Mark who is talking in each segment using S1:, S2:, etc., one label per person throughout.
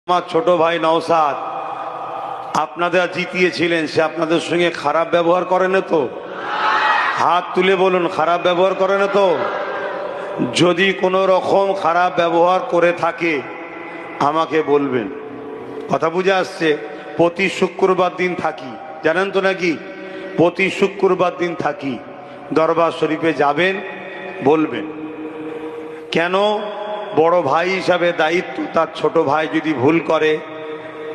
S1: আমার ছোট ভাই নওশাদ আপনাদের জিতিয়েছিলেন, সে আপনাদের সঙ্গে খারাপ ব্যবহার করে না তো? হাত তুলে বলুন, খারাপ ব্যবহার করে না তো? যদি কোনো রকম খারাপ ব্যবহার করে থাকে আমাকে বলবেন। কথা বুঝে আসছে? প্রতি শুক্রবার দিন থাকি, জানেন তো নাকি? প্রতি শুক্রবার দিন থাকি, দরবার শরীফে যাবেন, বলবেন। কেন? বড় ভাই হিসাবে দায়িত্ব, তার ছোট ভাই যদি ভুল করে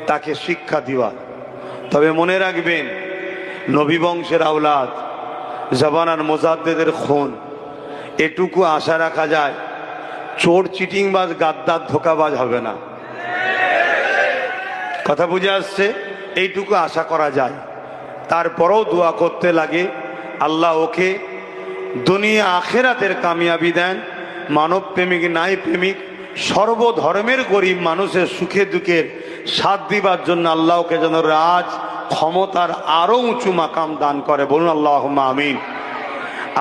S1: তাকে শিক্ষা দেওয়া। তবে মনে রাখবেন, নবী বংশের আওলাদ, জামানার মুজাদ্দেদের খুন, এটুকু আশা রাখা যায় চোর চিটিংবাজ গাদ্দার ধোঁকাবাজ হবে না। কথা বুঝে আসছে? এইটুকু আশা করা যায়। তারপরেও দোয়া করতে লাগে, আল্লাহ ওকে দুনিয়া আখেরাতের কামিয়াবি দেন। মানব প্রেমিক নাই প্রেমিক সর্বধর্মের গরিব মানুষের সুখে দুঃখের সাথ দিবার জন্য আল্লাহ ওকে যেন রাজ ক্ষমতার আরো উঁচু মাকাম দান করে। বলুন আল্লাহুম্মা আমিন।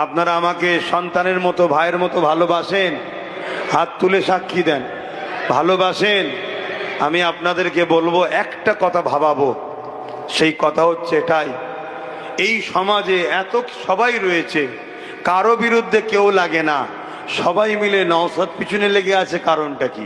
S1: আপনারা আমাকে সন্তানের মতো, ভাইয়ের মতো ভালোবাসেন? হাত তুলে সাক্ষী দেন। ভালোবাসেন? আমি আপনাদেরকে বলবো, একটা কথা ভাবাবো। সেই কথা হচ্ছে এটাই, এই সমাজে এত সবাই রয়েছে, কারো বিরুদ্ধে কেউ লাগে না, সবাই মিলে নওশাদ পিছনে লেগে আছে। কারণটা কি?